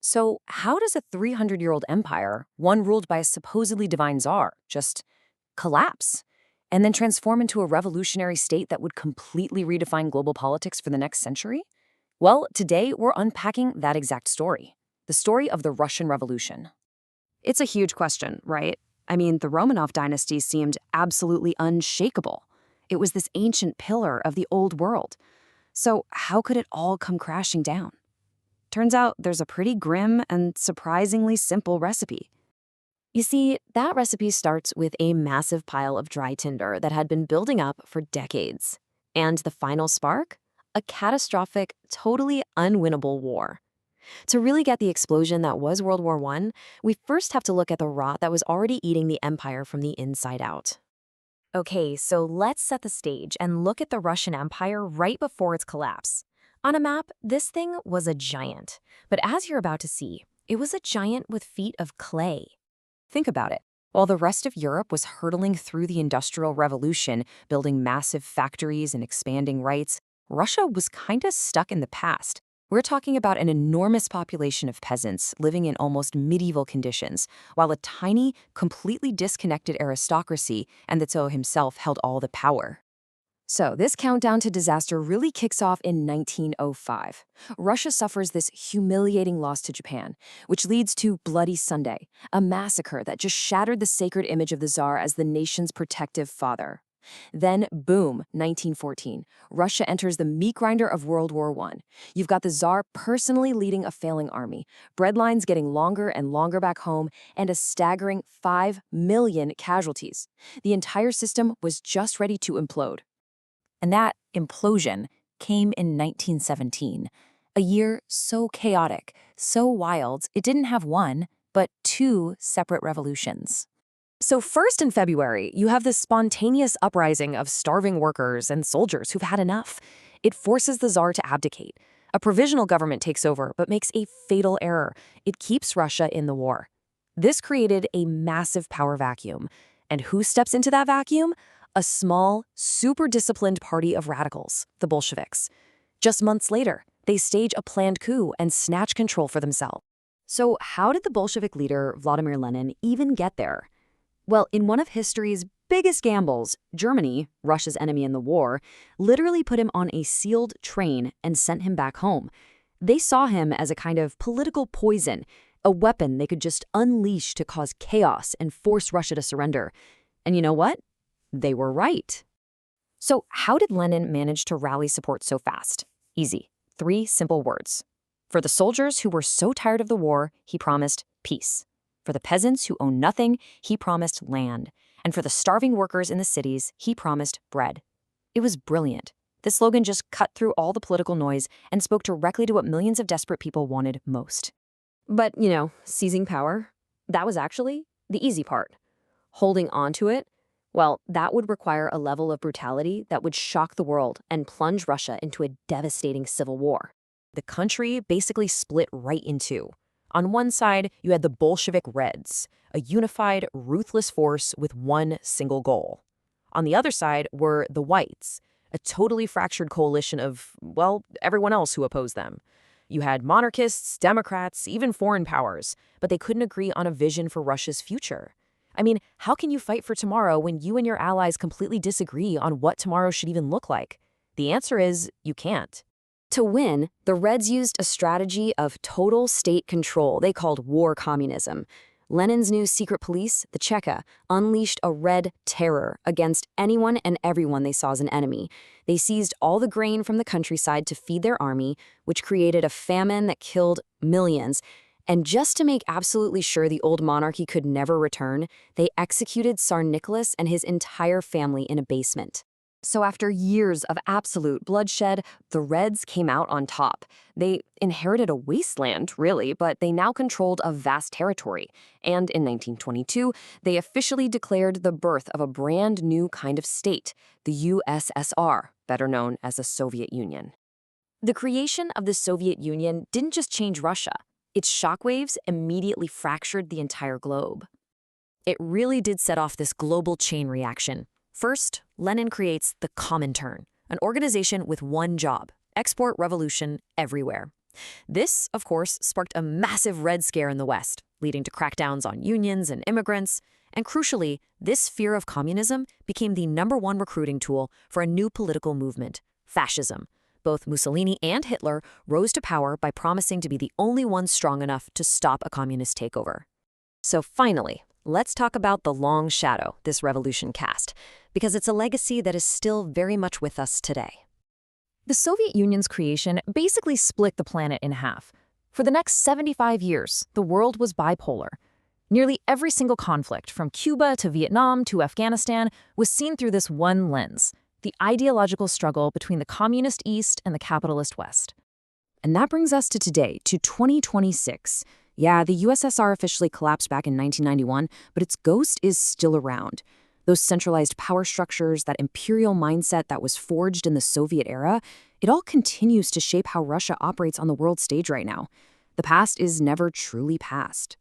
So, how does a 300-year-old empire, one ruled by a supposedly divine czar, just collapse and then transform into a revolutionary state that would completely redefine global politics for the next century? Well, today we're unpacking that exact story, the story of the Russian Revolution. It's a huge question, right? I mean, the Romanov dynasty seemed absolutely unshakable. It was this ancient pillar of the old world. So, how could it all come crashing down? Turns out there's a pretty grim and surprisingly simple recipe. You see, that recipe starts with a massive pile of dry tinder that had been building up for decades. And the final spark? A catastrophic, totally unwinnable war. To really get the explosion that was World War I, we first have to look at the rot that was already eating the empire from the inside out. Okay, so let's set the stage and look at the Russian Empire right before its collapse. On a map, this thing was a giant. But as you're about to see, it was a giant with feet of clay. Think about it. While the rest of Europe was hurtling through the Industrial Revolution, building massive factories and expanding rights, Russia was kinda stuck in the past. We're talking about an enormous population of peasants living in almost medieval conditions, while a tiny, completely disconnected aristocracy and the Tsar himself held all the power. So this countdown to disaster really kicks off in 1905. Russia suffers this humiliating loss to Japan, which leads to Bloody Sunday, a massacre that just shattered the sacred image of the Tsar as the nation's protective father. Then, boom, 1914. Russia enters the meat grinder of World War I. You've got the Tsar personally leading a failing army, breadlines getting longer and longer back home, and a staggering 5 million casualties. The entire system was just ready to implode. And that implosion came in 1917, a year so chaotic, so wild, it didn't have one, but two separate revolutions. So first in February, you have this spontaneous uprising of starving workers and soldiers who've had enough. It forces the Tsar to abdicate. A provisional government takes over, but makes a fatal error. It keeps Russia in the war. This created a massive power vacuum. And who steps into that vacuum? A small, super disciplined party of radicals, the Bolsheviks. Just months later, they stage a planned coup and snatch control for themselves. So how did the Bolshevik leader, Vladimir Lenin, even get there? Well, in one of history's biggest gambles, Germany, Russia's enemy in the war, literally put him on a sealed train and sent him back home. They saw him as a kind of political poison, a weapon they could just unleash to cause chaos and force Russia to surrender. And you know what? They were right. So how did Lenin manage to rally support so fast? Easy. 3 simple words. For the soldiers who were so tired of the war, he promised peace. For the peasants who owned nothing, he promised land. And for the starving workers in the cities, he promised bread. It was brilliant. This slogan just cut through all the political noise and spoke directly to what millions of desperate people wanted most. But, seizing power, that was actually the easy part. Holding on to it, well, that would require a level of brutality that would shock the world and plunge Russia into a devastating civil war. The country basically split right in two. On one side, you had the Bolshevik Reds, a unified, ruthless force with one single goal. On the other side were the Whites, a totally fractured coalition of, everyone else who opposed them. You had monarchists, Democrats, even foreign powers, but they couldn't agree on a vision for Russia's future. I mean, how can you fight for tomorrow when you and your allies completely disagree on what tomorrow should even look like? The answer is you can't. To win, the Reds used a strategy of total state control they called war communism. Lenin's new secret police, the Cheka, unleashed a red terror against anyone and everyone they saw as an enemy. They seized all the grain from the countryside to feed their army, which created a famine that killed millions. And just to make absolutely sure the old monarchy could never return, they executed Tsar Nicholas and his entire family in a basement. So after years of absolute bloodshed, the Reds came out on top. They inherited a wasteland, really, but they now controlled a vast territory. And in 1922, they officially declared the birth of a brand new kind of state, the USSR, better known as the Soviet Union. The creation of the Soviet Union didn't just change Russia. Its shockwaves immediately fractured the entire globe. It really did set off this global chain reaction. First, Lenin creates the Comintern, an organization with one job: export revolution everywhere. This, of course, sparked a massive Red Scare in the West, leading to crackdowns on unions and immigrants. And crucially, this fear of communism became the #1 recruiting tool for a new political movement, fascism. Both Mussolini and Hitler rose to power by promising to be the only ones strong enough to stop a communist takeover. So finally, let's talk about the long shadow this revolution cast, because it's a legacy that is still very much with us today. The Soviet Union's creation basically split the planet in half. For the next 75 years, the world was bipolar. Nearly every single conflict, from Cuba to Vietnam to Afghanistan, was seen through this one lens: the ideological struggle between the communist East and the capitalist West. And that brings us to today, to 2026. Yeah, the USSR officially collapsed back in 1991, but its ghost is still around. Those centralized power structures, that imperial mindset that was forged in the Soviet era, it all continues to shape how Russia operates on the world stage right now. The past is never truly past.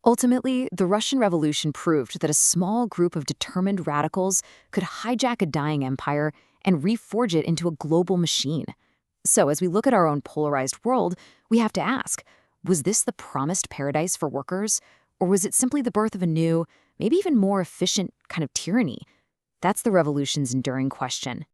Ultimately, the Russian Revolution proved that a small group of determined radicals could hijack a dying empire and reforge it into a global machine. So, as we look at our own polarized world, we have to ask, was this the promised paradise for workers? Or was it simply the birth of a new, maybe even more efficient kind of tyranny? That's the revolution's enduring question.